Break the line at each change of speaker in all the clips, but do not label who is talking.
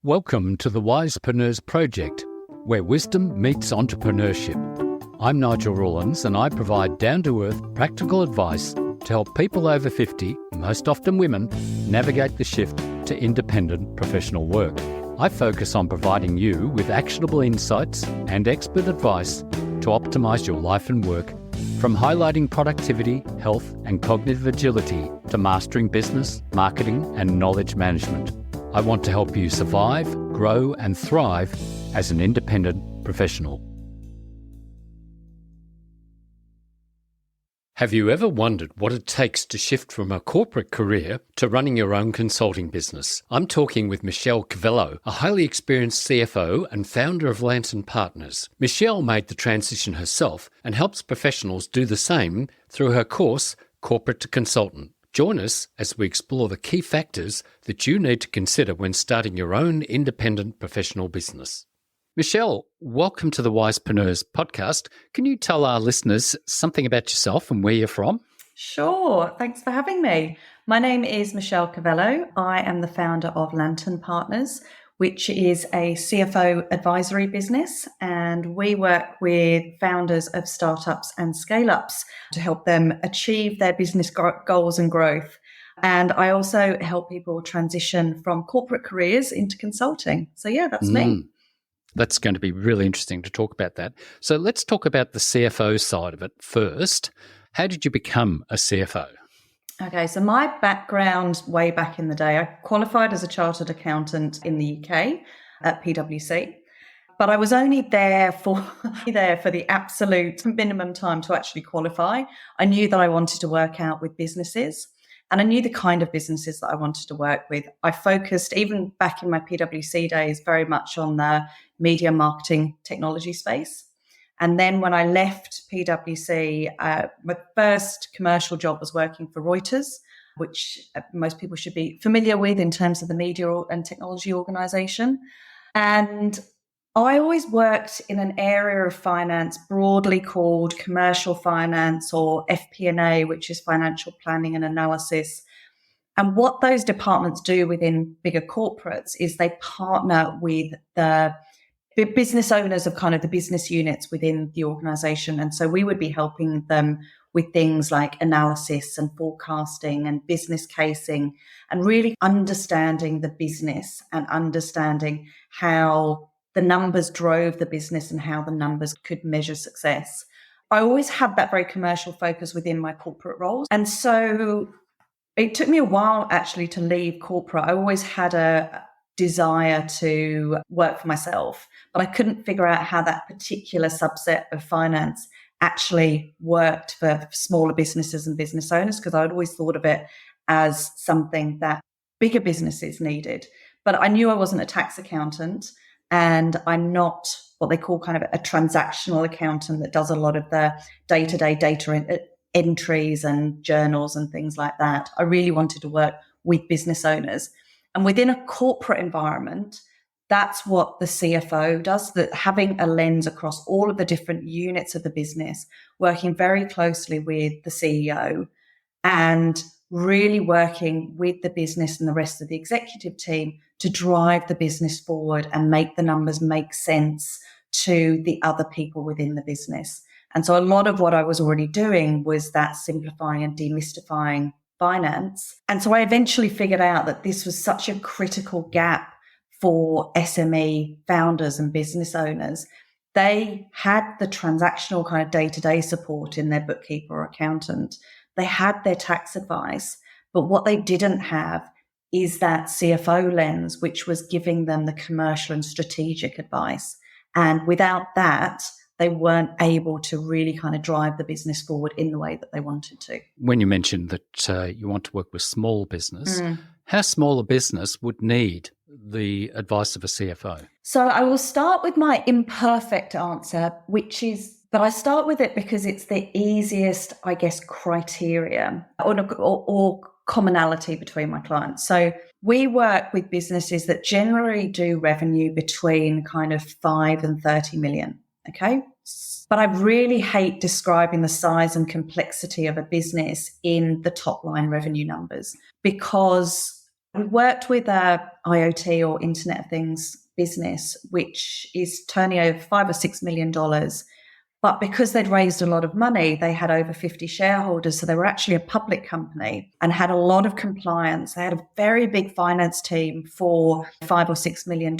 Welcome to the Wisepreneurs Project, where wisdom meets entrepreneurship. I'm Nigel Rawlins and I provide down-to-earth practical advice to help people over 50, most often women, navigate the shift to independent professional work. I focus on providing you with actionable insights and expert advice to optimise your life and work, from highlighting productivity, health and cognitive agility to mastering business, marketing and knowledge management. I want to help you survive, grow and thrive as an independent professional. Have you ever wondered what it takes to shift from a corporate career to running your own consulting business? I'm talking with Michelle Kvello, a highly experienced CFO and founder of Lantern Partners. Michelle made the transition herself and helps professionals do the same through her course, Corporate to Consultant. Join us as we explore the key factors that you need to consider when starting your own independent professional business. Michelle, welcome to the Wisepreneurs podcast. Can you tell our listeners something about yourself and where you're from?
Sure. Thanks for having me. My name is Michelle Kvello. I am the founder of Lantern Partners, which is a CFO advisory business. And we work with founders of startups and scale-ups to help them achieve their business goals and growth. And I also help people transition from corporate careers into consulting. So yeah, that's me.
That's going to be really interesting to talk about that. So let's talk about the CFO side of it first. How did you become a CFO?
Okay, so my background way back in the day, I qualified as a chartered accountant in the UK at PwC, but I was only there for the absolute minimum time to actually qualify. I knew that I wanted to work out with businesses. And I knew the kind of businesses that I wanted to work with. I focused, even back in my PwC days, very much on the media marketing technology space. And then when I left PwC, my first commercial job was working for Reuters, which most people should be familiar with in terms of the media and technology organization. And I always worked in an area of finance broadly called commercial finance, or FP&A, which is financial planning and analysis. And what those departments do within bigger corporates is they partner with the business owners of kind of the business units within the organization. And so we would be helping them with things like analysis and forecasting and business casing, and really understanding the business and understanding how the numbers drove the business and how the numbers could measure success. I always had that very commercial focus within my corporate roles. And so it took me a while actually to leave corporate. I always had a desire to work for myself, but I couldn't figure out how that particular subset of finance actually worked for smaller businesses and business owners, because I'd always thought of it as something that bigger businesses needed. But I knew I wasn't a tax accountant, and I'm not what they call kind of a transactional accountant that does a lot of the day-to-day data entries and journals and things like that. I really wanted to work with business owners. And within a corporate environment, that's what the CFO does, that having a lens across all of the different units of the business, working very closely with the CEO and really working with the business and the rest of the executive team to drive the business forward and make the numbers make sense to the other people within the business. And so a lot of what I was already doing was that simplifying and demystifying finance. And so I eventually figured out that this was such a critical gap for SME founders and business owners. They had the transactional kind of day-to-day support in their bookkeeper or accountant. They had their tax advice, but what they didn't have is that CFO lens, which was giving them the commercial and strategic advice. And without that, they weren't able to really kind of drive the business forward in the way that they wanted to.
When you mentioned that you want to work with small business, how small a business would need the advice of a CFO?
So I will start with my imperfect answer, which is, but I start with it because it's the easiest, I guess, criteria or commonality between my clients. So we work with businesses that generally do revenue between kind of 5 and 30 million. Okay. But I really hate describing the size and complexity of a business in the top line revenue numbers, because We worked with a IoT or Internet of Things business, which is turning over $5 or $6 million. But because they'd raised a lot of money, they had over 50 shareholders. So they were actually a public company and had a lot of compliance. They had a very big finance team for $5 or $6 million.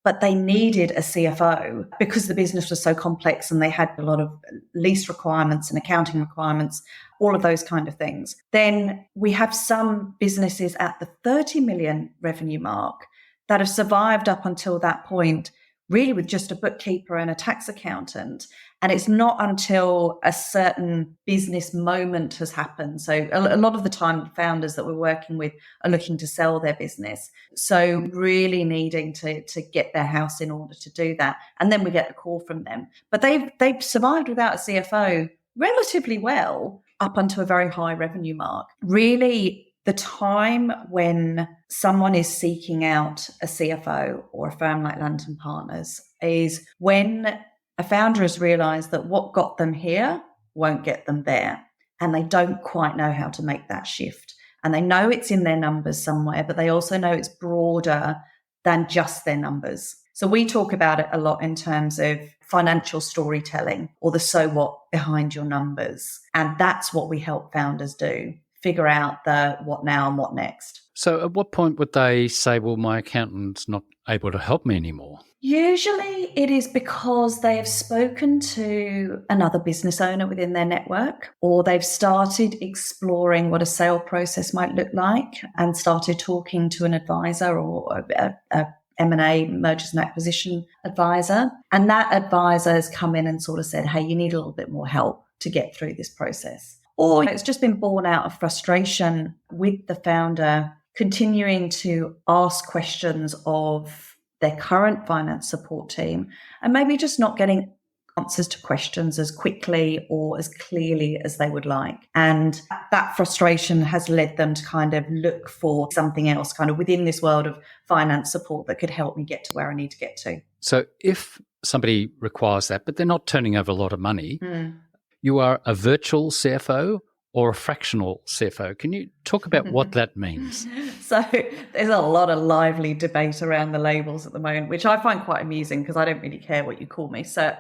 But they needed a CFO because the business was so complex and they had a lot of lease requirements and accounting requirements, all of those kind of things. Then we have some businesses at the 30 million revenue mark that have survived up until that point, really with just a bookkeeper and a tax accountant. And it's not until a certain business moment has happened. So a lot of the time, founders that we're working with are looking to sell their business. So really needing to get their house in order to do that. And then we get a call from them. But they've survived without a CFO relatively well up until a very high revenue mark. Really, the time when someone is seeking out a CFO or a firm like Lantern Partners is when a founder has realized that what got them here won't get them there. And they don't quite know how to make that shift. And they know it's in their numbers somewhere, but they also know it's broader than just their numbers. So we talk about it a lot in terms of financial storytelling or the so what behind your numbers. And that's what we help founders do. Figure out the what now and what next.
So at what point would they say, well, my accountant's not able to help me anymore?
Usually it is because they have spoken to another business owner within their network, or they've started exploring what a sale process might look like and started talking to an advisor or a M&A, mergers and acquisition advisor. And that advisor has come in and sort of said, hey, you need a little bit more help to get through this process. Or it's just been born out of frustration with the founder continuing to ask questions of their current finance support team and maybe just not getting answers to questions as quickly or as clearly as they would like. And that frustration has led them to kind of look for something else kind of within this world of finance support that could help me get to where I need to get to.
So if somebody requires that, but they're not turning over a lot of money, you are a virtual CFO or a fractional CFO. Can you talk about what that means?
So there's a lot of lively debate around the labels at the moment, which I find quite amusing because I don't really care what you call me. So,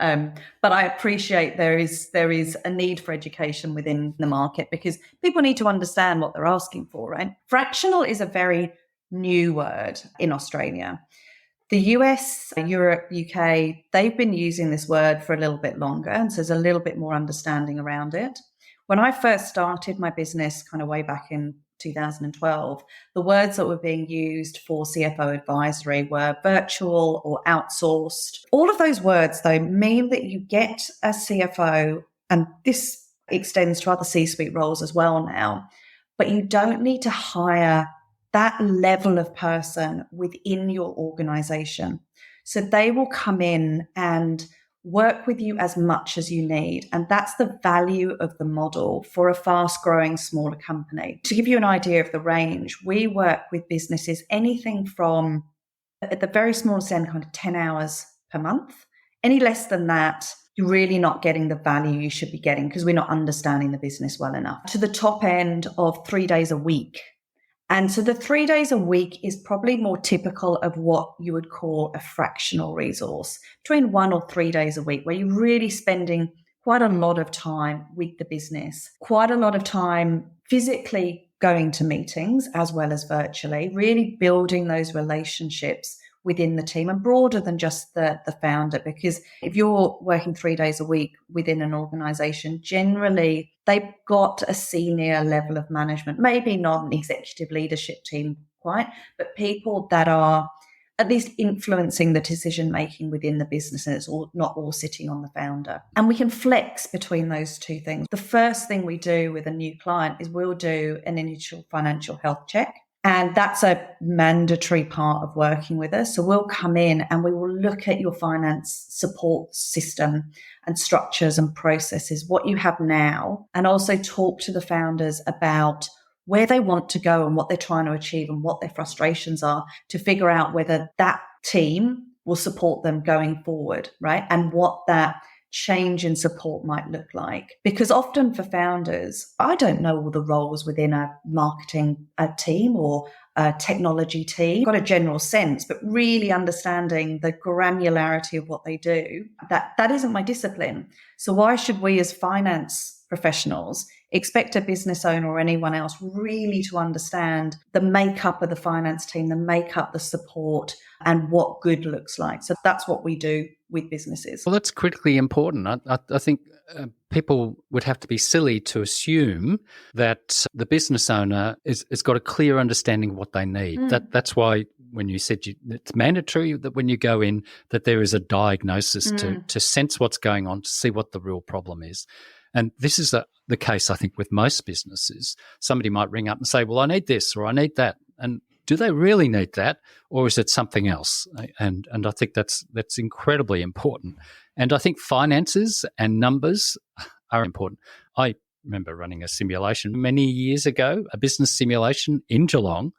but I appreciate there is a need for education within the market because people need to understand what they're asking for, right? Fractional is a very new word in Australia. The US, Europe, UK, they've been using this word for a little bit longer, and so there's a little bit more understanding around it. When I first started my business kind of way back in 2012, the words that were being used for CFO advisory were virtual or outsourced. All of those words, though, mean that you get a CFO, and this extends to other C-suite roles as well now, but you don't need to hire that level of person within your organization. So they will come in and work with you as much as you need. And that's the value of the model for a fast growing smaller company. To give you an idea of the range, we work with businesses anything from at the very smallest end, kind of 10 hours per month. Any less than that, you're really not getting the value you should be getting because we're not understanding the business well enough. To the top end of 3 days a week. And so the 3 days a week is probably more typical of what you would call a fractional resource, between 1 or 3 days a week, where you're really spending quite a lot of time with the business, quite a lot of time physically going to meetings as well as virtually, really building those relationships within the team and broader than just the founder. Because if you're working 3 days a week within an organization, generally they've got a senior level of management, maybe not an executive leadership team quite, but people that are at least influencing the decision making within the business, and it's not all sitting on the founder. And we can flex between those two things. The first thing we do with a new client is we'll do an initial financial health check. And that's a mandatory part of working with us. So we'll come in and we will look at your finance support system and structures and processes, what you have now, and also talk to the founders about where they want to go and what they're trying to achieve and what their frustrations are to figure out whether that team will support them going forward, right? And what that change in support might look like. Because often for founders, I don't know all the roles within a marketing team or technology team. Got a general sense, but really understanding the granularity of what they do, that isn't my discipline. So why should we as finance professionals expect a business owner or anyone else really to understand the makeup of the finance team, the makeup, the support, and what good looks like? So that's what we do with businesses.
Well, that's critically important. I think people would have to be silly to assume that the business owner has got a clear understanding of what they need. That's why when you said it's mandatory that when you go in that there is a diagnosis to sense what's going on, to see what the real problem is. And this is the case, I think, with most businesses. Somebody might ring up and say, well, I need this or I need that. And do they really need that, or is it something else? And I think that's incredibly important. And I think finances and numbers are important. I remember running a simulation many years ago, a business simulation in Geelong,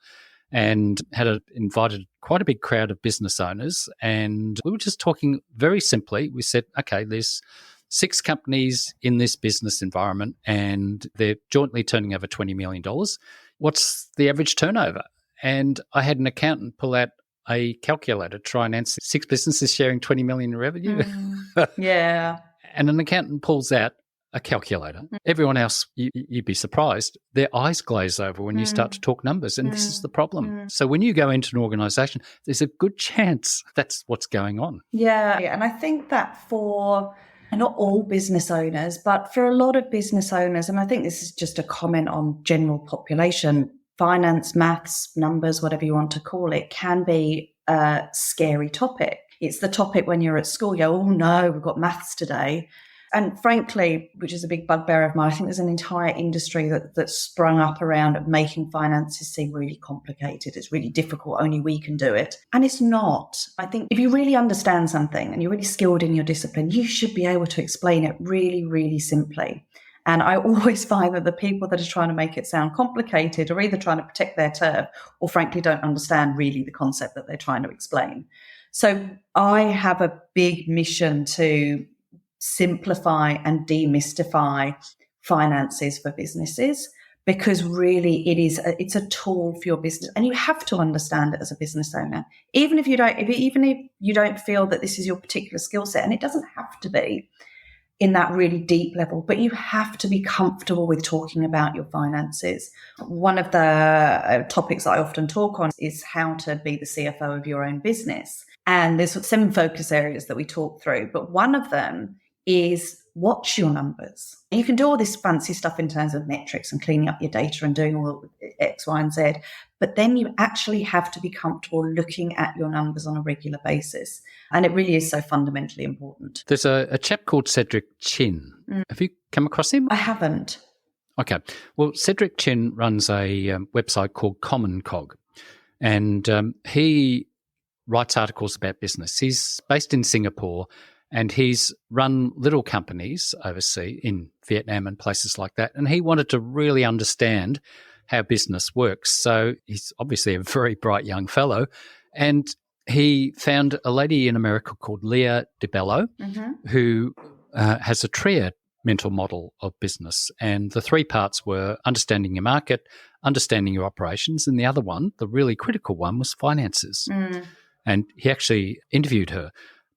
and had invited quite a big crowd of business owners. And we were just talking very simply. We said, okay, there's 6 companies in this business environment and they're jointly turning over $20 million. What's the average turnover? And I had an accountant pull out a calculator, try and answer 6 businesses sharing 20 million in revenue.
Yeah.
And an accountant pulls out a calculator. Everyone else, you'd be surprised, their eyes glaze over when you start to talk numbers. And this is the problem. So when you go into an organisation, there's a good chance that's what's going on.
Yeah. And I think that for not all business owners, but for a lot of business owners, and I think this is just a comment on general population, finance, maths, numbers, whatever you want to call it, can be a scary topic. It's the topic when you're at school, you go, oh no, we've got maths today. And frankly, which is a big bugbear of mine, I think there's an entire industry that's sprung up around making finances seem really complicated. It's really difficult. Only we can do it. And it's not. I think if you really understand something and you're really skilled in your discipline, you should be able to explain it really, really simply. And I always find that the people that are trying to make it sound complicated are either trying to protect their turf or frankly don't understand really the concept that they're trying to explain. So I have a big mission to simplify and demystify finances for businesses, because really it's a tool for your business, and you have to understand it as a business owner, even if you don't feel that this is your particular skill set, and it doesn't have to be in that really deep level, but you have to be comfortable with talking about your finances. One of the topics that I often talk on is how to be the CFO of your own business, and there's 7 focus areas that we talk through, but one of them is watch your numbers. You can do all this fancy stuff in terms of metrics and cleaning up your data and doing all X, Y, and Z, but then you actually have to be comfortable looking at your numbers on a regular basis. And it really is so fundamentally important.
There's a chap called Cedric Chin. Have you come across him?
I haven't.
Okay. Well, Cedric Chin runs a website called Common Cog, and he writes articles about business. He's based in Singapore, and he's run little companies overseas in Vietnam and places like that. And he wanted to really understand how business works. So he's obviously a very bright young fellow. And he found a lady in America called Leah DiBello, who has a TRIA mental model of business. And the 3 parts were understanding your market, understanding your operations, and the other one, the really critical one, was finances. And he actually interviewed her.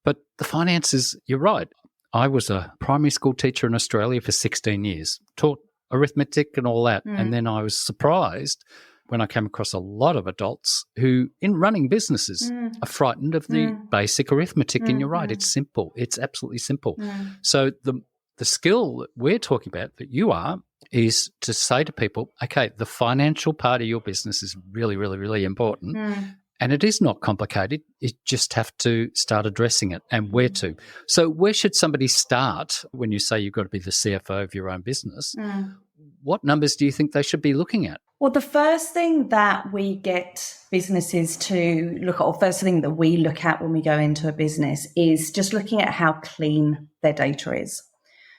But the finances, you're right. I was a primary school teacher in Australia for 16 years, taught arithmetic and all that. And then I was surprised when I came across a lot of adults who, in running businesses, are frightened of the basic arithmetic. And you're right, it's simple. It's absolutely simple. So the skill that we're talking about, that you are, is to say to people, okay, the financial part of your business is really, really, really important. And it is not complicated. You just have to start addressing it, and where to. So where should somebody start when you say you've got to be the CFO of your own business? What numbers do you think they should be looking at?
Well, the first thing that we get businesses to look at, or first thing that we look at when we go into a business, is just looking at how clean their data is.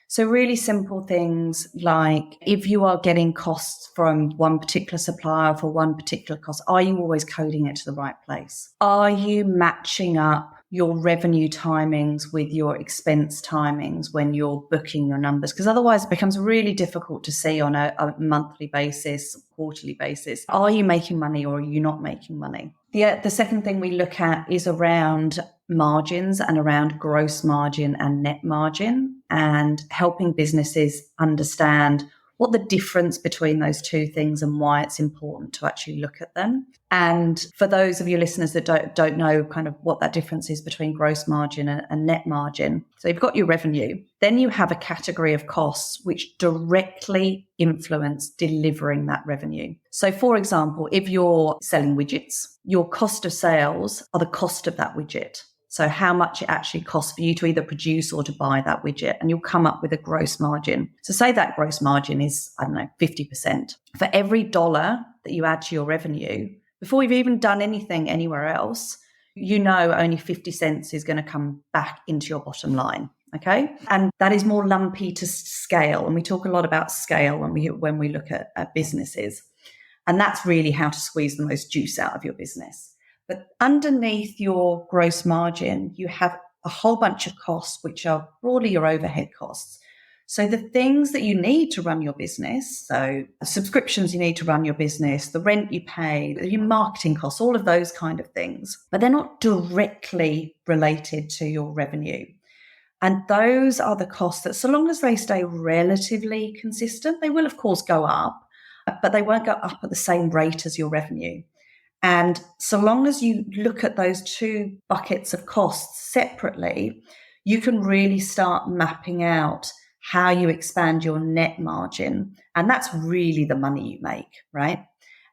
So really simple things like, if you are getting costs from one particular supplier for one particular cost, are you always coding it to the right place? Are you matching up your revenue timings with your expense timings when you're booking your numbers, because otherwise it becomes really difficult to see on a monthly basis, quarterly basis. Are you making money or are you not making money? The second thing we look at is around margins and around gross margin and net margin, and helping businesses understand what the difference between those two things and why it's important to actually look at them. And for those of you listeners that don't know kind of what that difference is between gross margin and net margin. So you've got your revenue, then you have a category of costs which directly influence delivering that revenue. So for example, if you're selling widgets, your cost of sales are the cost of that widget. So how much it actually costs for you to either produce or to buy that widget, and you'll come up with a gross margin. So say that gross margin is, 50%. For every dollar that you add to your revenue, before you've even done anything anywhere else, only 50 cents is going to come back into your bottom line. Okay. And that is more lumpy to scale. And we talk a lot about scale when we look at businesses. And that's really how to squeeze the most juice out of your business. But underneath your gross margin, you have a whole bunch of costs, which are broadly your overhead costs. So the things that you need to run your business, so subscriptions you need to run your business, the rent you pay, your marketing costs, all of those kind of things, but they're not directly related to your revenue. And those are the costs that, so long as they stay relatively consistent, they will of course go up, but they won't go up at the same rate as your revenue. And so long as you look at those two buckets of costs separately, you can really start mapping out how you expand your net margin. And that's really the money you make, right?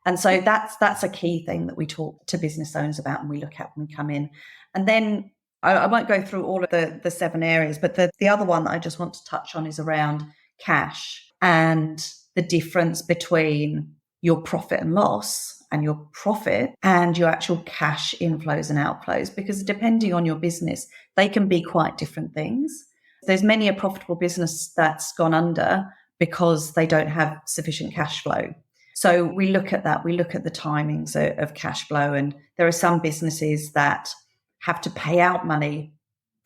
And so that's a key thing that we talk to business owners about and we look at when we come in. And then I won't go through all of the 7 areas, but the other one that I just want to touch on is around cash and the difference between your profit and loss and your profit and your actual cash inflows and outflows, because depending on your business, they can be quite different things. There's many a profitable business that's gone under because they don't have sufficient cash flow. So we look at that. We look at the timings of cash flow, and there are some businesses that have to pay out money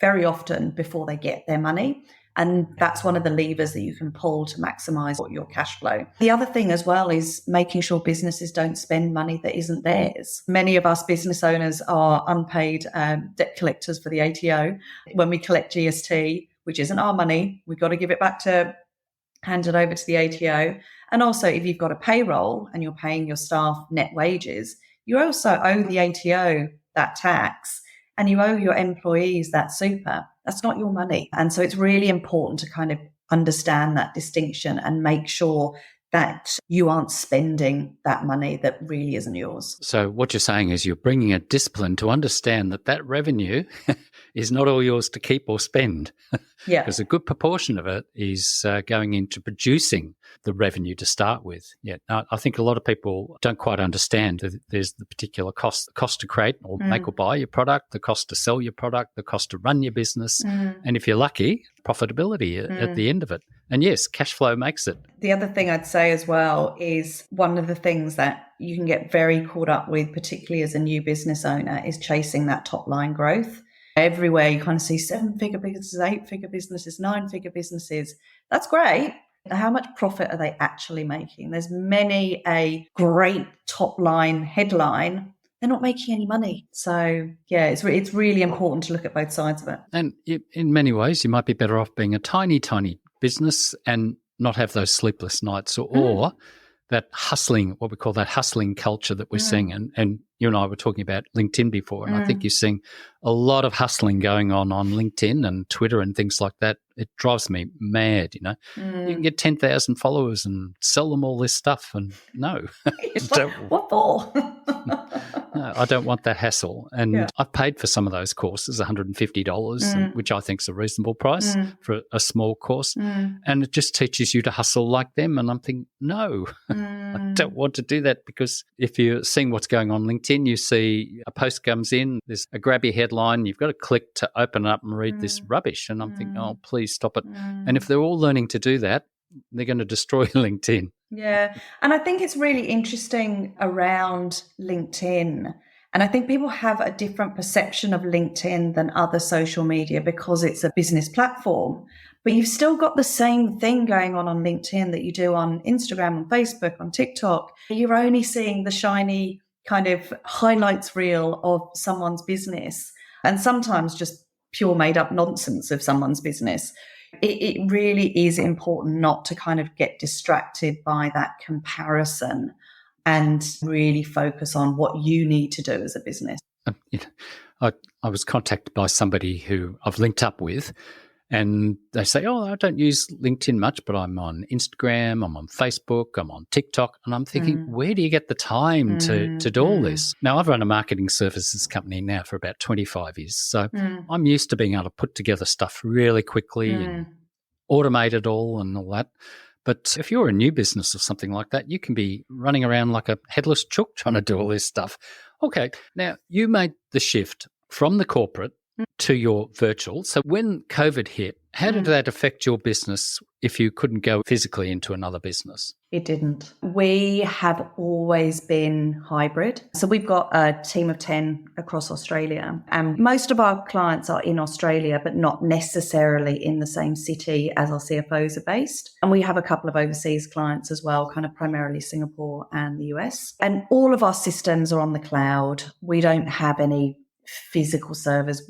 very often before they get their money. And that's one of the levers that you can pull to maximize your cash flow. The other thing as well is making sure businesses don't spend money that isn't theirs. Many of us business owners are unpaid debt collectors for the ATO. When we collect GST, which isn't our money, we've got to give it back hand it over to the ATO. And also, if you've got a payroll and you're paying your staff net wages, you also owe the ATO that tax. And you owe your employees that super. That's not your money. And so it's really important to kind of understand that distinction and make sure that you aren't spending that money that really isn't yours.
So what you're saying is you're bringing a discipline to understand that revenue is not all yours to keep or spend.
Yeah.
Because a good proportion of it is going into producing the revenue to start with. Yeah. Now, I think a lot of people don't quite understand that there's the particular cost, the cost to create or make or buy your product, the cost to sell your product, the cost to run your business, and if you're lucky, profitability at the end of it. And yes, cash flow makes it.
The other thing I'd say as well is one of the things that you can get very caught up with, particularly as a new business owner, is chasing that top line growth. Everywhere you kind of see 7-figure businesses, 8-figure businesses, 9-figure businesses. That's great. How much profit are they actually making? There's many a great top line headline. They're not making any money. So yeah, it's really important to look at both sides of it.
And in many ways, you might be better off being a tiny, tiny business and not have those sleepless nights or that hustling, what we call that hustling culture that we're seeing. And you and I were talking about LinkedIn before, and I think you're seeing a lot of hustling going on LinkedIn and Twitter and things like that. It drives me mad, you know. You can get 10,000 followers and sell them all this stuff, and no.
What for?
No, I don't want that hassle. And I've paid for some of those courses, $150, which I think is a reasonable price for a small course. And it just teaches you to hustle like them. And I'm thinking, no, I don't want to do that, because if you're seeing what's going on LinkedIn, you see a post comes in, there's a grabby headline, you've got to click to open it up and read this rubbish. And I'm thinking, oh, please stop it. And if they're all learning to do that, they're going to destroy LinkedIn.
Yeah. And I think it's really interesting around LinkedIn And I think people have a different perception of LinkedIn than other social media because it's a business platform. But you've still got the same thing going on LinkedIn that you do on Instagram, on Facebook, on TikTok. You're only seeing the shiny kind of highlights reel of someone's business, and sometimes just pure made up nonsense of someone's business. It really is important not to kind of get distracted by that comparison and really focus on what you need to do as a business.
I was contacted by somebody who I've linked up with, and they say, oh, I don't use LinkedIn much, but I'm on Instagram, I'm on Facebook, I'm on TikTok. And I'm thinking, where do you get the time to do all this? Now, I've run a marketing services company now for about 25 years. So I'm used to being able to put together stuff really quickly and automate it all and all that. But if you're a new business or something like that, you can be running around like a headless chook trying to do all this stuff. Okay, now you made the shift from the corporate to your virtual. So when COVID hit, how did that affect your business if you couldn't go physically into another business?
It didn't. We have always been hybrid. So we've got a team of 10 across Australia, and most of our clients are in Australia, but not necessarily in the same city as our CFOs are based. And we have a couple of overseas clients as well, kind of primarily Singapore and the US. And all of our systems are on the cloud. We don't have any physical servers.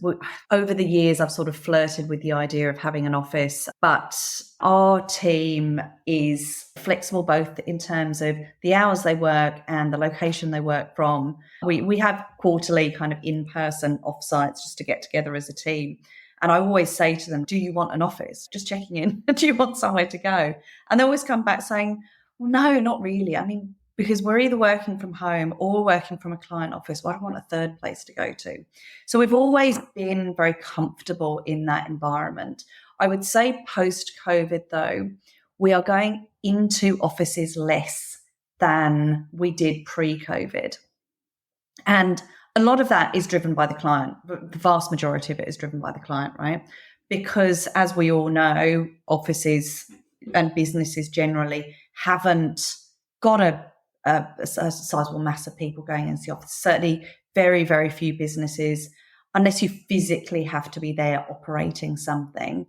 Over the years, I've sort of flirted with the idea of having an office, but our team is flexible both in terms of the hours they work and the location they work from. We have quarterly kind of in-person offsites just to get together as a team. And I always say to them, do you want an office? Just checking in. Do you want somewhere to go? And they always come back saying, well, no, not really. I mean, because we're either working from home or working from a client office. Well, I want a third place to go to. So we've always been very comfortable in that environment. I would say post-COVID, though, we are going into offices less than we did pre-COVID. And a lot of that is driven by the client. The vast majority of it is driven by the client, right? Because as we all know, offices and businesses generally haven't got a sizable mass of people going into the office. Certainly very, very few businesses, unless you physically have to be there operating something,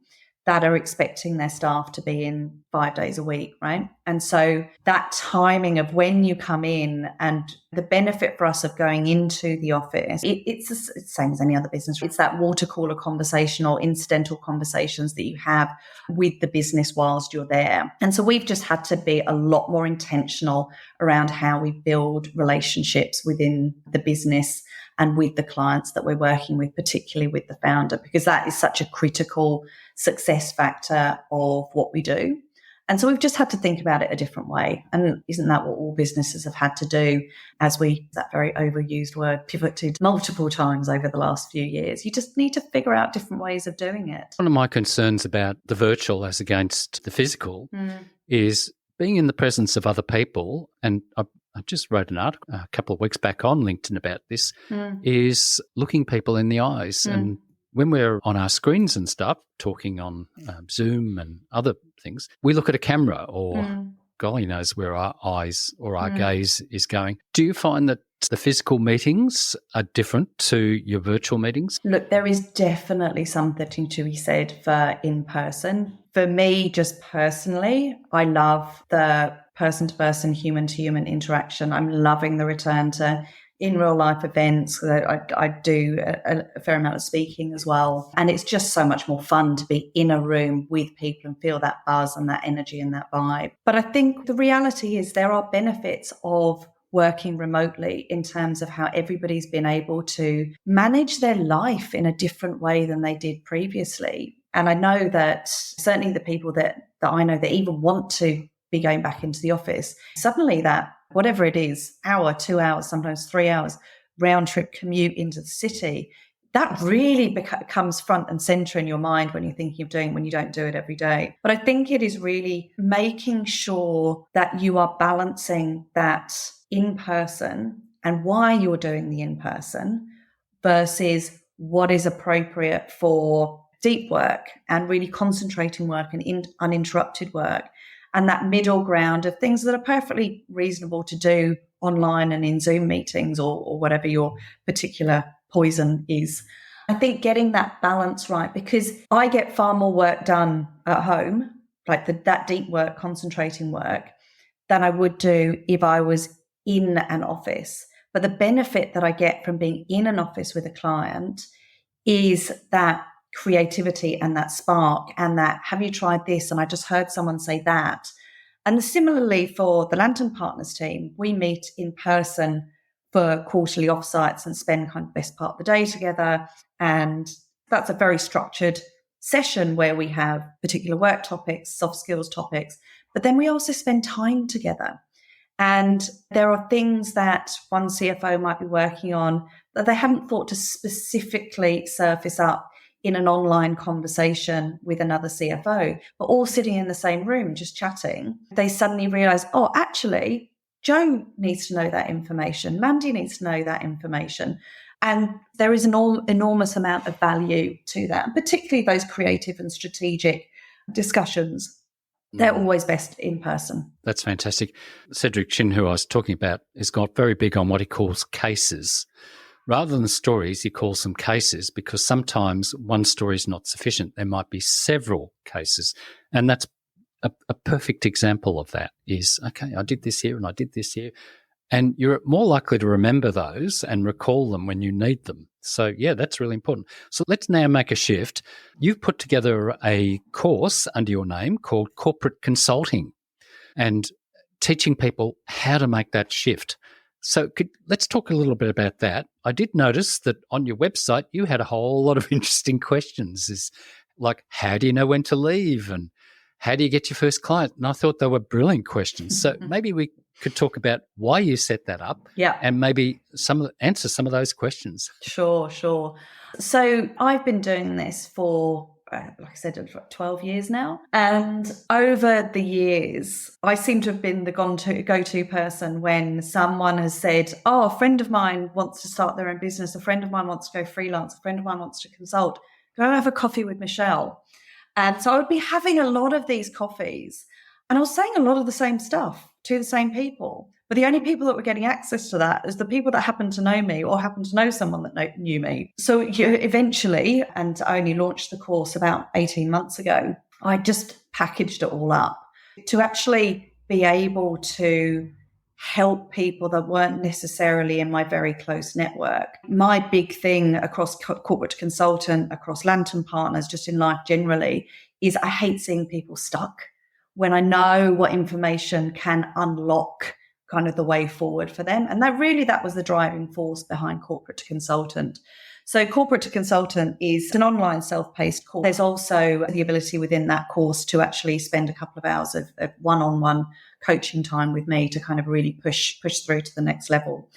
that are expecting their staff to be in 5 days a week, right? And so that timing of when you come in and the benefit for us of going into the office, it's the same as any other business. It's that water cooler conversation or incidental conversations that you have with the business whilst you're there. And so we've just had to be a lot more intentional around how we build relationships within the business and with the clients that we're working with, particularly with the founder, because that is such a critical success factor of what we do. And so we've just had to think about it a different way. And isn't that what all businesses have had to do as we, that very overused word, pivoted multiple times over the last few years? You just need to figure out different ways of doing it.
One of my concerns about the virtual as against the physical is being in the presence of other people. And I just wrote an article a couple of weeks back on LinkedIn about this, is looking people in the eyes. And when we're on our screens and stuff, talking on Zoom and other things, we look at a camera or golly knows where our eyes or our gaze is going. Do you find that the physical meetings are different to your virtual meetings?
Look, there is definitely something to be said for in-person. For me, just personally, I love the person-to-person, human-to-human interaction. I'm loving the return to in real life events. I do a fair amount of speaking as well. And it's just so much more fun to be in a room with people and feel that buzz and that energy and that vibe. But I think the reality is there are benefits of working remotely in terms of how everybody's been able to manage their life in a different way than they did previously. And I know that certainly the people that I know that even want to be going back into the office, suddenly that whatever it is, hour, 2 hours, sometimes 3 hours, round trip commute into the city, that really becomes front and center in your mind when you're thinking of doing it, when you don't do it every day. But I think it is really making sure that you are balancing that in person and why you're doing the in person versus what is appropriate for deep work and really concentrating work and uninterrupted work. And that middle ground of things that are perfectly reasonable to do online and in Zoom meetings or whatever your particular poison is. I think getting that balance right, because I get far more work done at home, like that deep work, concentrating work, than I would do if I was in an office. But the benefit that I get from being in an office with a client is that creativity and that spark and that, have you tried this? And I just heard someone say that. And similarly for the Lantern Partners team, we meet in person for quarterly offsites and spend kind of best part of the day together. And that's a very structured session where we have particular work topics, soft skills topics, but then we also spend time together. And there are things that one CFO might be working on that they haven't thought to specifically surface up in an online conversation with another CFO, but all sitting in the same room, just chatting. They suddenly realize, oh, actually, Joe needs to know that information. Mandy needs to know that information. And there is an enormous amount of value to that, and particularly those creative and strategic discussions. They're always best in person.
That's fantastic. Cedric Chin, who I was talking about, has got very big on what he calls cases. Rather than stories, he calls them cases because sometimes one story is not sufficient. There might be several cases. And that's a perfect example of that is, okay, I did this here and I did this here. And you're more likely to remember those and recall them when you need them. So, yeah, that's really important. So let's now make a shift. You've put together a course under your name called Corporate Consulting and teaching people how to make that shift. So let's talk a little bit about that. I did notice that on your website, you had a whole lot of interesting questions, like how do you know when to leave and how do you get your first client? And I thought they were brilliant questions. So maybe we could talk about why you set that up and maybe answer some of those questions.
Sure. So I've been doing this for, like I said, 12 years now. And over the years, I seem to have been the go-to person when someone has said, oh, a friend of mine wants to start their own business. A friend of mine wants to go freelance. A friend of mine wants to consult. Go have a coffee with Michelle. And so I would be having a lot of these coffees and I was saying a lot of the same stuff to the same people. But the only people that were getting access to that is the people that happened to know me or happened to know someone that knew me. So eventually, and I only launched the course about 18 months ago, I just packaged it all up to actually be able to help people that weren't necessarily in my very close network. My big thing across corporate consultant, across Lantern Partners, just in life generally, is I hate seeing people stuck when I know what information can unlock kind of the way forward for them. And that was the driving force behind Corporate to Consultant. So Corporate to Consultant is an online self-paced course. There's also the ability within that course to actually spend a couple of hours of one-on-one coaching time with me to kind of really push through to the next level.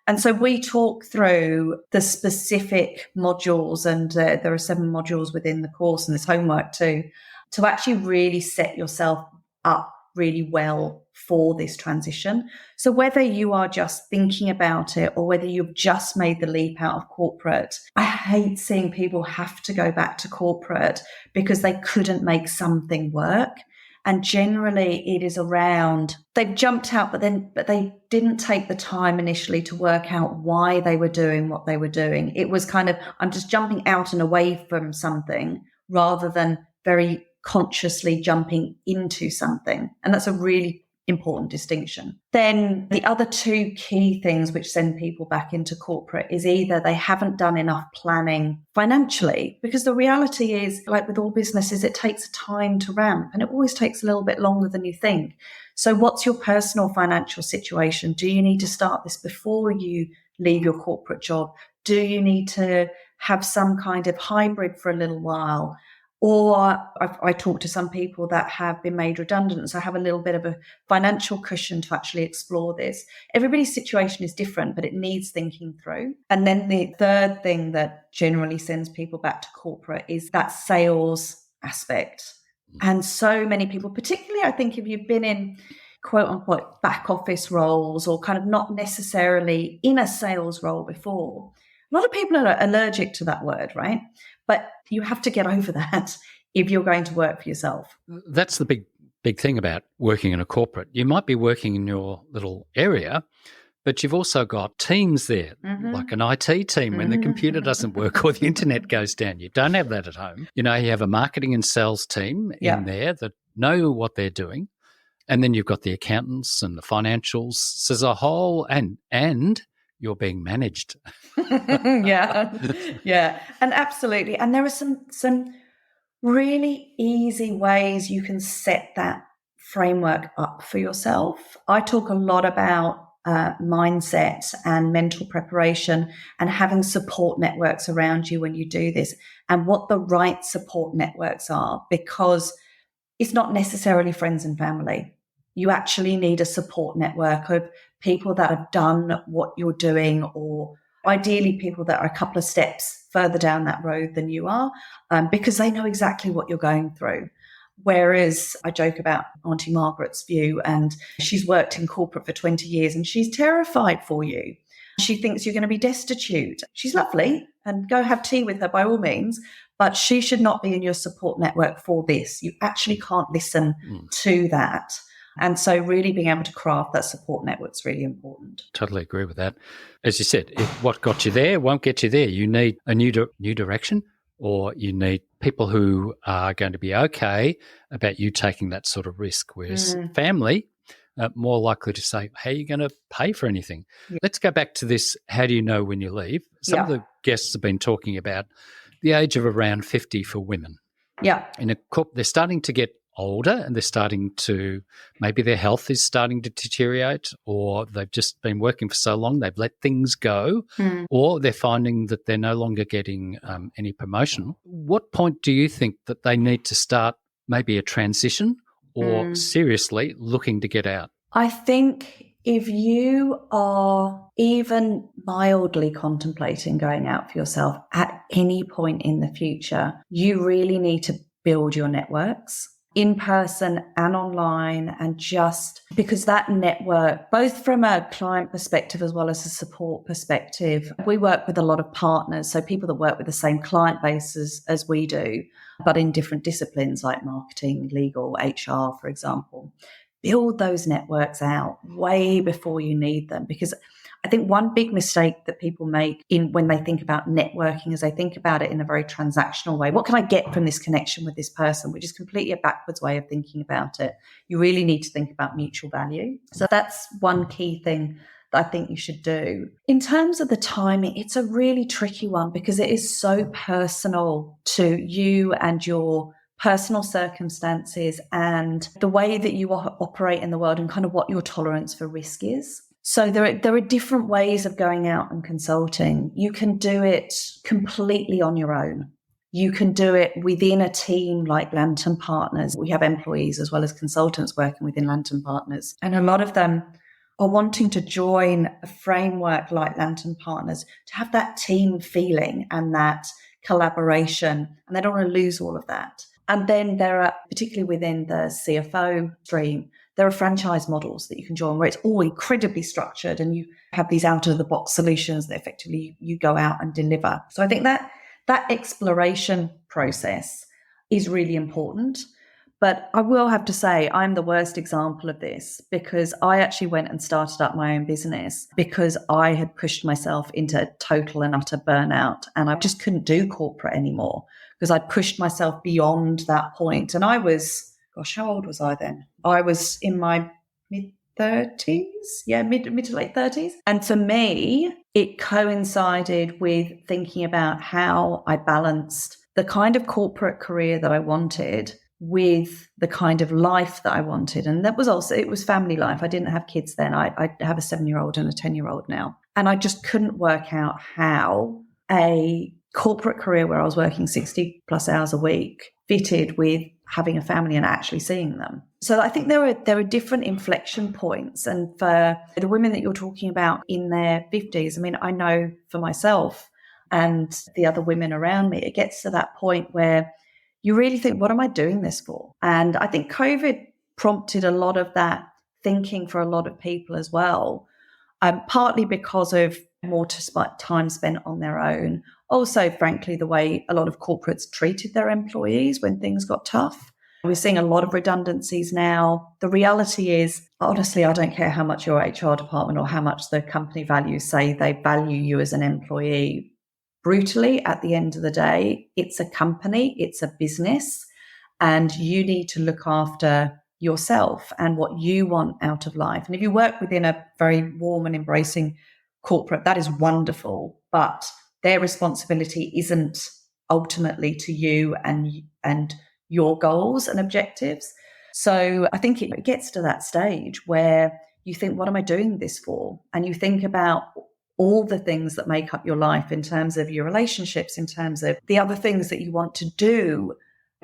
And so we talk through the specific modules, and there are 7 modules within the course, and there's homework too, to actually really set yourself up really well for this transition. So whether you are just thinking about it or whether you've just made the leap out of corporate, I hate seeing people have to go back to corporate because they couldn't make something work. And generally it is around, they've jumped out, but they didn't take the time initially to work out why they were doing what they were doing. It was kind of, I'm just jumping out and away from something rather than very consciously jumping into something. And that's a really important distinction. Then the other 2 key things which send people back into corporate is either they haven't done enough planning financially, because the reality is, like with all businesses, it takes time to ramp and it always takes a little bit longer than you think. So what's your personal financial situation? Do you need to start this before you leave your corporate job? Do you need to have some kind of hybrid for a little while? Or I talk to some people that have been made redundant, so have a little bit of a financial cushion to actually explore this. Everybody's situation is different, but it needs thinking through. And then the third thing that generally sends people back to corporate is that sales aspect. And so many people, particularly I think if you've been in quote unquote back office roles or kind of not necessarily in a sales role before, a lot of people are allergic to that word, right? But you have to get over that if you're going to work for yourself.
That's the big thing about working in a corporate. You might be working in your little area, But you've also got teams there, like an IT team when the computer doesn't work or the internet goes down. You don't have that at home. You have a marketing and sales team in there that know what they're doing. And then you've got the accountants and the financials. So there's a whole, and you're being managed.
Yeah. And absolutely. And there are some really easy ways you can set that framework up for yourself. I talk a lot about mindset and mental preparation and having support networks around you when you do this, and what the right support networks are, because it's not necessarily friends and family. You actually need a support network of people that have done what you're doing, or ideally people that are a couple of steps further down that road than you are, because they know exactly what you're going through. Whereas I joke about Auntie Margaret's view, and she's worked in corporate for 20 years and she's terrified for you. She thinks you're going to be destitute. She's lovely, and go have tea with her by all means, but she should not be in your support network for this. You actually can't listen to that. And so really being able to craft that support network is really important.
Totally agree with that. As you said, if what got you there won't get you there. You need a new direction, or you need people who are going to be okay about you taking that sort of risk, whereas family are more likely to say, how are you going to pay for anything? Yeah. Let's go back to this, how do you know when you leave? Some of the guests have been talking about the age of around 50 for women.
Yeah.
They're starting to get older, and they're starting to, maybe their health is starting to deteriorate, or they've just been working for so long they've let things go, or they're finding that they're no longer getting any promotion. What point do you think that they need to start maybe a transition, or seriously looking to get out?
I think if you are even mildly contemplating going out for yourself at any point in the future, you really need to build your networks, in person and online, and just because that network, both from a client perspective as well as a support perspective, we work with a lot of partners, so people that work with the same client bases as we do, but in different disciplines like marketing, legal, HR, for example. Build those networks out way before you need them, because I think one big mistake that people make when they think about networking is they think about it in a very transactional way. What can I get from this connection with this person? Which is completely a backwards way of thinking about it. You really need to think about mutual value. So that's one key thing that I think you should do. In terms of the timing, it's a really tricky one because it is so personal to you and your personal circumstances and the way that you operate in the world, and kind of what your tolerance for risk is. So there are different ways of going out and consulting. You can do it completely on your own. You can do it within a team like Lantern Partners. We have employees as well as consultants working within Lantern Partners. And a lot of them are wanting to join a framework like Lantern Partners to have that team feeling and that collaboration. And they don't want to lose all of that. And then there are, particularly within the CFO stream, there are franchise models that you can join where it's all incredibly structured and you have these out-of-the-box solutions that effectively you go out and deliver. So I think that exploration process is really important. But I will have to say I'm the worst example of this, because I actually went and started up my own business because I had pushed myself into total and utter burnout, and I just couldn't do corporate anymore because I'd pushed myself beyond that point. And I was, how old was I then? I was in my mid-30s, mid to late 30s. And for me, it coincided with thinking about how I balanced the kind of corporate career that I wanted with the kind of life that I wanted. And that was also, it was family life. I didn't have kids then. I have a 7-year-old and a 10-year-old now. And I just couldn't work out how a corporate career where I was working 60 plus hours a week fitted with having a family and actually seeing them. So I think there are different inflection points. And for the women that you're talking about in their 50s, I mean, I know for myself and the other women around me, it gets to that point where you really think, what am I doing this for? And I think COVID prompted a lot of that thinking for a lot of people as well, partly because of more time spent on their own. Also, frankly, the way a lot of corporates treated their employees when things got tough. We're seeing a lot of redundancies now. The reality is, honestly, I don't care how much your HR department or how much the company values say they value you as an employee. Brutally, at the end of the day, it's a company, it's a business, and you need to look after yourself and what you want out of life. And if you work within a very warm and embracing corporate, that is wonderful, but their responsibility isn't ultimately to you and your goals and objectives. So I think it gets to that stage where you think, what am I doing this for? And you think about all the things that make up your life in terms of your relationships, in terms of the other things that you want to do.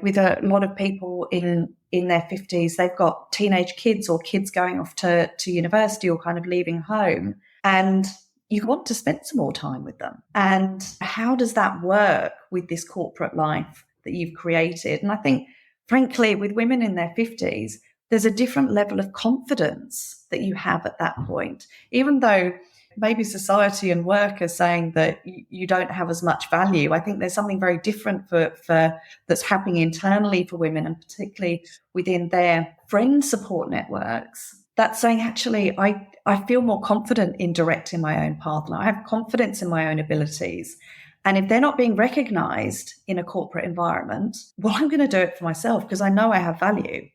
With a lot of people in their 50s, they've got teenage kids or kids going off to university or kind of leaving home. And you want to spend some more time with them. And how does that work with this corporate life that you've created? And I think, frankly, with women in their 50s, there's a different level of confidence that you have at that point, even though maybe society and work are saying that you don't have as much value. I think there's something very different for that's happening internally for women, and particularly within their friend support networks, that's saying, actually, I feel more confident in directing my own path. I have confidence in my own abilities. And if they're not being recognized in a corporate environment, well, I'm going to do it for myself because I know I have value.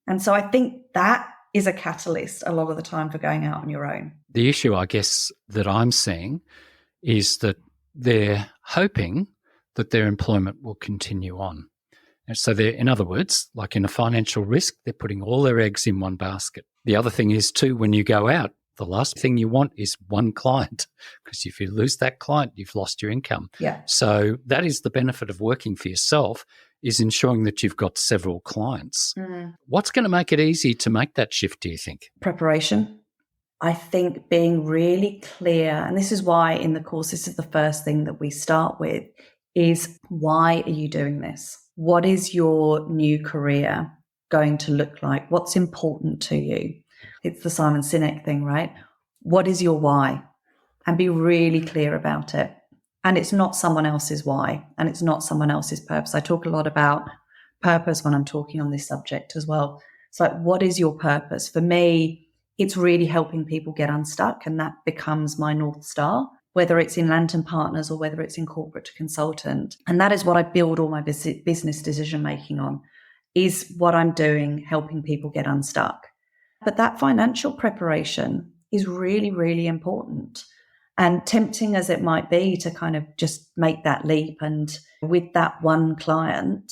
And so I think that is a catalyst a lot of the time for going out on your own.
The issue, I guess, that I'm seeing is that they're hoping that their employment will continue on. And so they're, in other words, like in a financial risk, they're putting all their eggs in one basket. The other thing is too, when you go out, the last thing you want is one client, because if you lose that client, you've lost your income.
Yeah.
So that is the benefit of working for yourself, is ensuring that you've got several clients. What's going to make it easy to make that shift, do you think?
Preparation. I think being really clear, and this is why in the course, this is the first thing that we start with, is why are you doing this? What is your new career going to look like? What's important to you? It's the Simon Sinek thing, right? What is your why? And be really clear about it. And it's not someone else's why, and it's not someone else's purpose. I talk a lot about purpose when I'm talking on this subject as well. It's like, what is your purpose? For me, it's really helping people get unstuck, and that becomes my North Star, whether it's in Lantern Partners or whether it's in corporate to consultant. And that is what I build all my business decision making on, is what I'm doing, helping people get unstuck. But that financial preparation is really, really important. And tempting as it might be to kind of just make that leap and with that one client.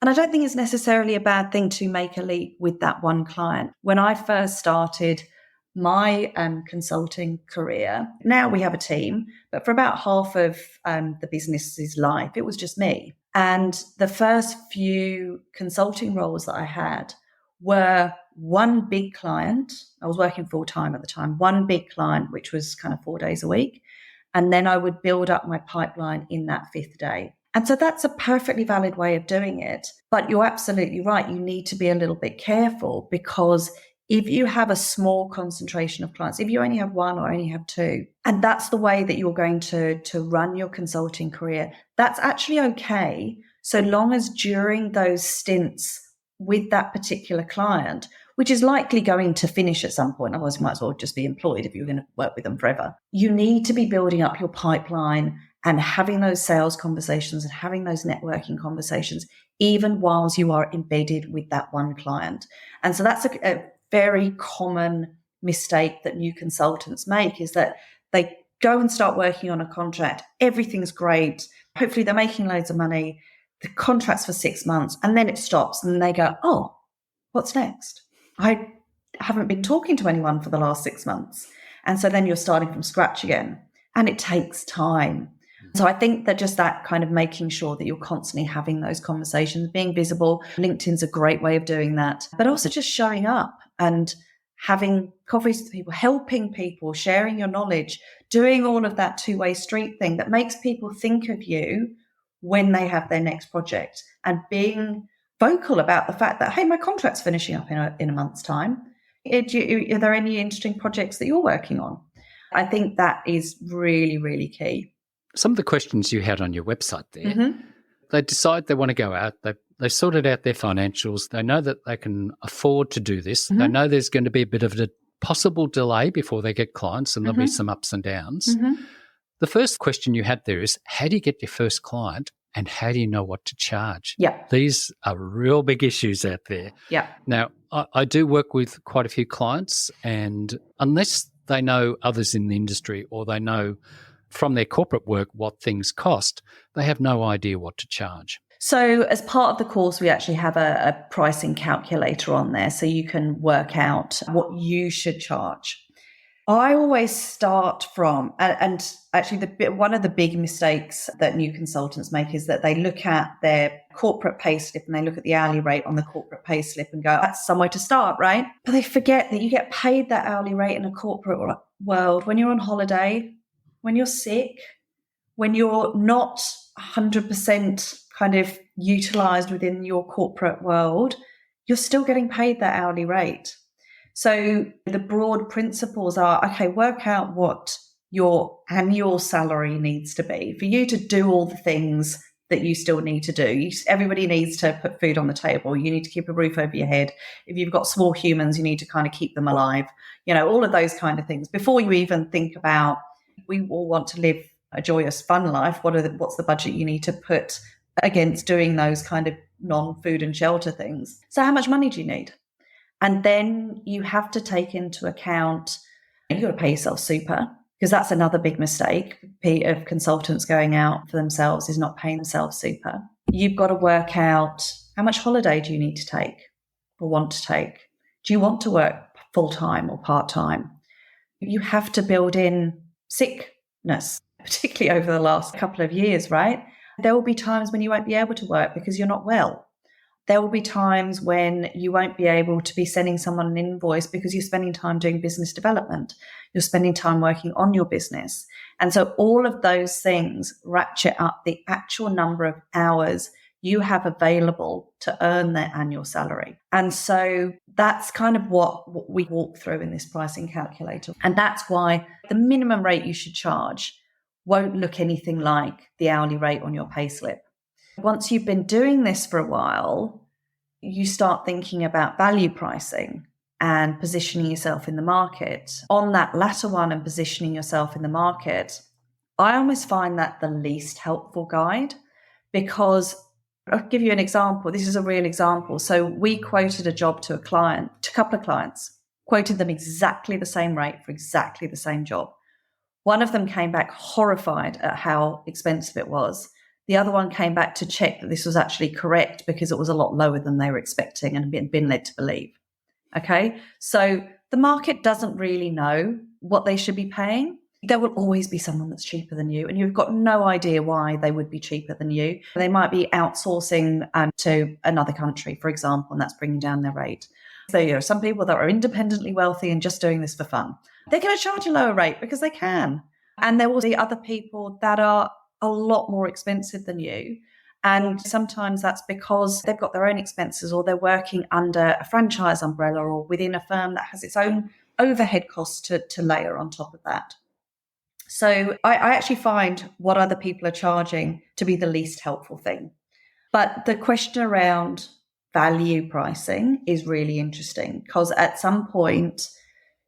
And I don't think it's necessarily a bad thing to make a leap with that one client. When I first started my consulting career, now we have a team, but for about half of the business's life, it was just me. And the first few consulting roles that I had were one big client. I was working full time at the time, one big client, which was kind of 4 days a week. And then I would build up my pipeline in that fifth day. And so that's a perfectly valid way of doing it. But you're absolutely right. You need to be a little bit careful, because if you have a small concentration of clients, if you only have one or only have two, and that's the way that you're going to run your consulting career, that's actually okay, so long as during those stints with that particular client, which is likely going to finish at some point, otherwise you might as well just be employed if you're going to work with them forever. You need to be building up your pipeline and having those sales conversations and having those networking conversations, even whilst you are embedded with that one client. And so that's a very common mistake that new consultants make, is that they go and start working on a contract. Everything's great. Hopefully they're making loads of money. The contract's for 6 months, and then it stops, and they go, oh, what's next? I haven't been talking to anyone for the last 6 months. And so then you're starting from scratch again, and it takes time. So I think that just that kind of making sure that you're constantly having those conversations, being visible. LinkedIn's a great way of doing that, but also just showing up and having coffees with people, helping people, sharing your knowledge, doing all of that two-way street thing that makes people think of you when they have their next project, and being vocal about the fact that, hey, my contract's finishing up in a month's time. Are there any interesting projects that you're working on? I think that is really, really key.
Some of the questions you had on your website there, they decide they want to go out. They sorted out their financials. They know that they can afford to do this. They know there's going to be a bit of a possible delay before they get clients, and there'll be some ups and downs. The first question you had there is, how do you get your first client and how do you know what to charge?
Yeah.
These are real big issues out there.
Yeah.
Now, I do work with quite a few clients, and unless they know others in the industry or they know from their corporate work what things cost, they have no idea what to charge.
So as part of the course, we actually have a pricing calculator on there so you can work out what you should charge. I always start from, and actually one of the big mistakes that new consultants make is that they look at their corporate payslip and they look at the hourly rate on the corporate payslip and go, that's somewhere to start, right? But they forget that you get paid that hourly rate in a corporate world when you're on holiday, when you're sick, when you're not 100% kind of utilized within your corporate world, you're still getting paid that hourly rate. So the broad principles are, okay, work out what your annual salary needs to be for you to do all the things that you still need to do. Everybody needs to put food on the table. You need to keep a roof over your head. If you've got small humans, you need to kind of keep them alive. All of those kind of things. Before you even think about, we all want to live a joyous, fun life. What's the budget you need to put against doing those kind of non-food and shelter things? So how much money do you need? And then you have to take into account, you've got to pay yourself super, because that's another big mistake of consultants going out for themselves is not paying themselves super. You've got to work out how much holiday do you need to take or want to take? Do you want to work full-time or part-time? You have to build in sickness, particularly over the last couple of years, right? There will be times when you won't be able to work because you're not well. There will be times when you won't be able to be sending someone an invoice because you're spending time doing business development. You're spending time working on your business. And so all of those things ratchet up the actual number of hours you have available to earn their annual salary. And so that's kind of what we walk through in this pricing calculator. And that's why the minimum rate you should charge won't look anything like the hourly rate on your payslip. Once you've been doing this for a while, you start thinking about value pricing and positioning yourself in the market. On that latter one and positioning yourself in the market, I almost find that the least helpful guide, because I'll give you an example. This is a real example. So we quoted a job to a couple of clients, quoted them exactly the same rate for exactly the same job. One of them came back horrified at how expensive it was. The other one came back to check that this was actually correct because it was a lot lower than they were expecting and been led to believe. Okay, so the market doesn't really know what they should be paying. There will always be someone that's cheaper than you, and you've got no idea why they would be cheaper than you. They might be outsourcing to another country, for example, and that's bringing down their rate. So, some people that are independently wealthy and just doing this for fun, they're going to charge a lower rate because they can. And there will be other people that are a lot more expensive than you. And sometimes that's because they've got their own expenses or they're working under a franchise umbrella or within a firm that has its own overhead costs to layer on top of that. So I actually find what other people are charging to be the least helpful thing. But the question around value pricing is really interesting because at some point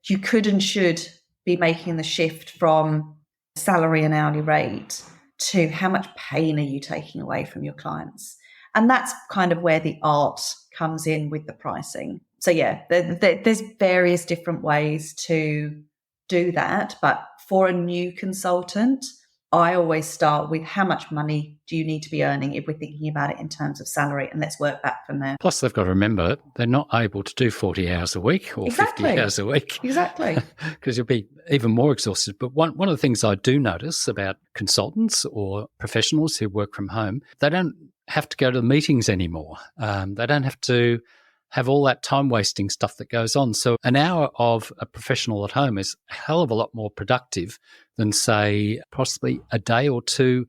you could and should be making the shift from salary and hourly rate to how much pain are you taking away from your clients? And that's kind of where the art comes in with the pricing. So yeah, there's various different ways to do that. But for a new consultant, I always start with how much money do you need to be earning if we're thinking about it in terms of salary, and let's work back from there.
Plus, they've got to remember they're not able to do 40 hours a week or 50 hours a week.
Exactly.
Because you'll be even more exhausted. But one of the things I do notice about consultants or professionals who work from home, they don't have to go to the meetings anymore. They don't have to have all that time wasting stuff that goes on. So an hour of a professional at home is a hell of a lot more productive than, say, possibly a day or two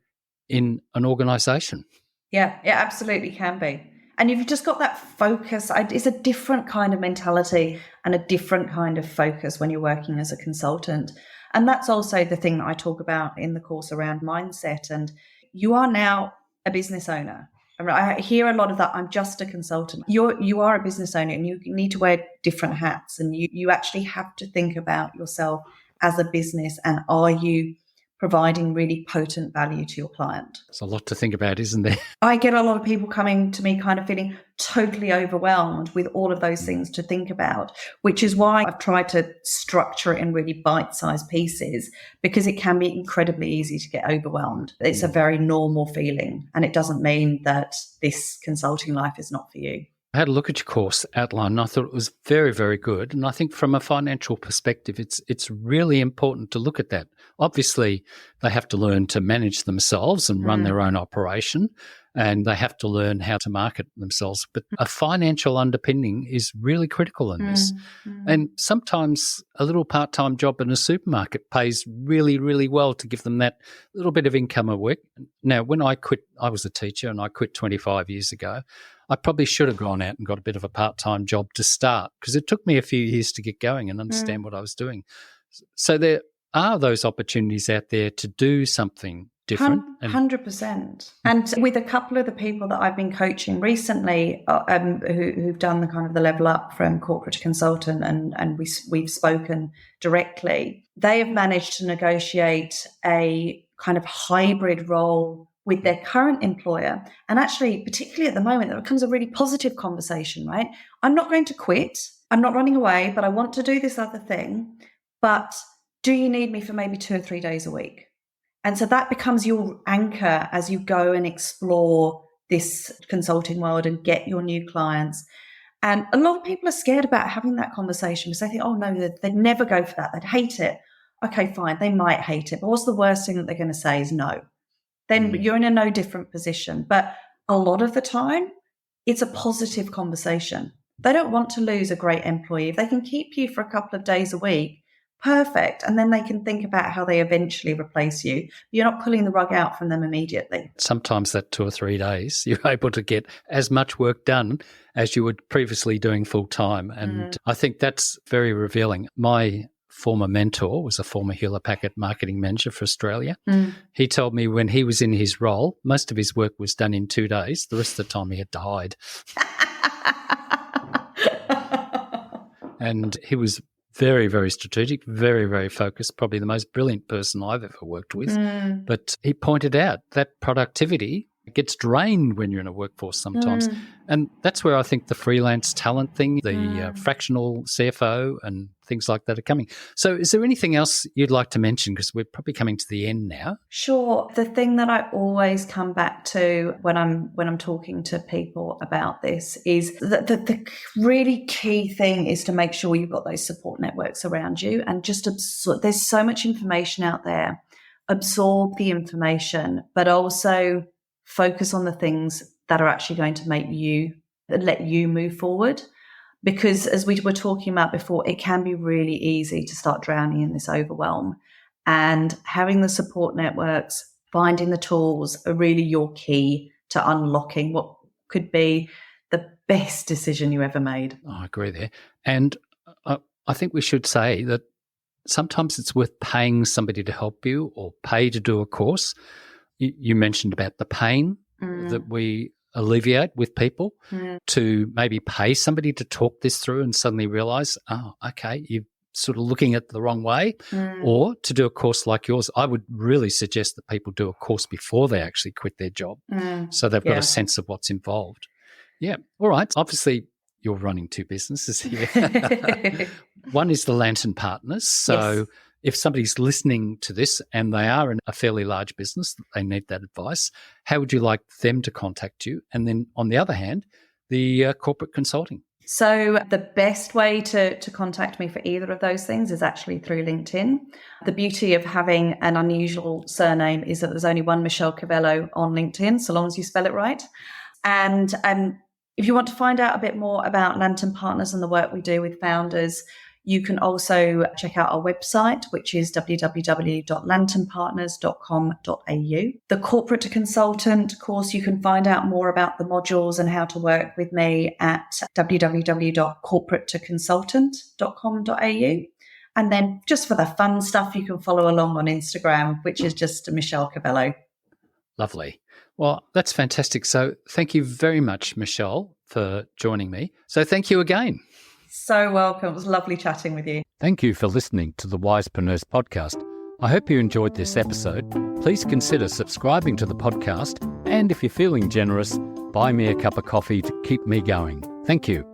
in an organisation.
Yeah, it absolutely can be. And you've just got that focus. It's a different kind of mentality and a different kind of focus when you're working as a consultant. And that's also the thing that I talk about in the course around mindset. And you are now a business owner. I hear a lot of that. I'm just a consultant. You are a business owner and you need to wear different hats, and you actually have to think about yourself as a business, and are you providing really potent value to your client?
There's a lot to think about, isn't there?
I get a lot of people coming to me kind of feeling totally overwhelmed with all of those things to think about, which is why I've tried to structure it in really bite-sized pieces, because it can be incredibly easy to get overwhelmed. It's a very normal feeling, and it doesn't mean that this consulting life is not for you.
I had a look at your course outline and I thought it was very, very good. And I think from a financial perspective, it's really important to look at that. Obviously, they have to learn to manage themselves and run their own operation, and they have to learn how to market themselves. But a financial underpinning is really critical in this. And sometimes a little part-time job in a supermarket pays really, really well to give them that little bit of income a week. Now, when I quit, I was a teacher and I quit 25 years ago. I probably should have gone out and got a bit of a part-time job to start, because it took me a few years to get going and understand what I was doing. So there are those opportunities out there to do something different.
100%. And with a couple of the people that I've been coaching recently, who've done the kind of the level up from corporate to consultant, and we've spoken directly, they have managed to negotiate a kind of hybrid role with their current employer. And actually, particularly at the moment, it becomes a really positive conversation, right? I'm not going to quit. I'm not running away, but I want to do this other thing. But do you need me for maybe 2 or 3 days a week? And so that becomes your anchor as you go and explore this consulting world and get your new clients. And a lot of people are scared about having that conversation because they think, oh no, they'd never go for that. They'd hate it. Okay, fine. They might hate it. But what's the worst thing that they're going to say is no. Then you're in a no different position. But a lot of the time, it's a positive conversation. They don't want to lose a great employee. If they can keep you for a couple of days a week, perfect. And then they can think about how they eventually replace you. You're not pulling the rug out from them immediately.
Sometimes that 2 or 3 days, you're able to get as much work done as you were previously doing full time. And I think that's very revealing. My former mentor was a former Hewlett-Packard marketing manager for Australia. He told me when he was in his role, most of his work was done in 2 days. The rest of the time he had to hide. And he was very, very strategic, very, very focused, probably the most brilliant person I've ever worked with. But he pointed out that productivity gets drained when you're in a workforce sometimes. And that's where I think the freelance talent thing, the fractional CFO and things like that are coming. So is there anything else you'd like to mention? Because we're probably coming to the end now.
Sure. The thing that I always come back to when I'm talking to people about this is that the really key thing is to make sure you've got those support networks around you, and just there's so much information out there. Absorb the information, but also focus on the things that are actually going to let you move forward. Because as we were talking about before, it can be really easy to start drowning in this overwhelm. And having the support networks, finding the tools are really your key to unlocking what could be the best decision you ever made.
Oh, I agree there. And I think we should say that sometimes it's worth paying somebody to help you or pay to do a course. You mentioned about the pain that we alleviate with people, to maybe pay somebody to talk this through and suddenly realize, oh, okay, you're sort of looking at it the wrong way, or to do a course like yours. I would really suggest that people do a course before they actually quit their job, so they've got a sense of what's involved. Yeah. All right. Obviously, you're running 2 businesses here. One is the Lantern Partners. So if somebody's listening to this and they are in a fairly large business, they need that advice, how would you like them to contact you? And then on the other hand, the corporate consulting.
So the best way to contact me for either of those things is actually through LinkedIn. The beauty of having an unusual surname is that there's only one Michelle Kvello on LinkedIn, so long as you spell it right. And if you want to find out a bit more about Lantern Partners and the work we do with founders, you can also check out our website, which is www.lanternpartners.com.au. The corporate to consultant course, you can find out more about the modules and how to work with me at www.corporatetoconsultant.com.au. And then just for the fun stuff, you can follow along on Instagram, which is just Michelle Kvello.
Lovely. Well, that's fantastic. So thank you very much, Michelle, for joining me. So thank you again.
So welcome. It was lovely chatting with you.
Thank you for listening to the Wisepreneurs podcast. I hope you enjoyed this episode. Please consider subscribing to the podcast, and if you're feeling generous, buy me a cup of coffee to keep me going. Thank you.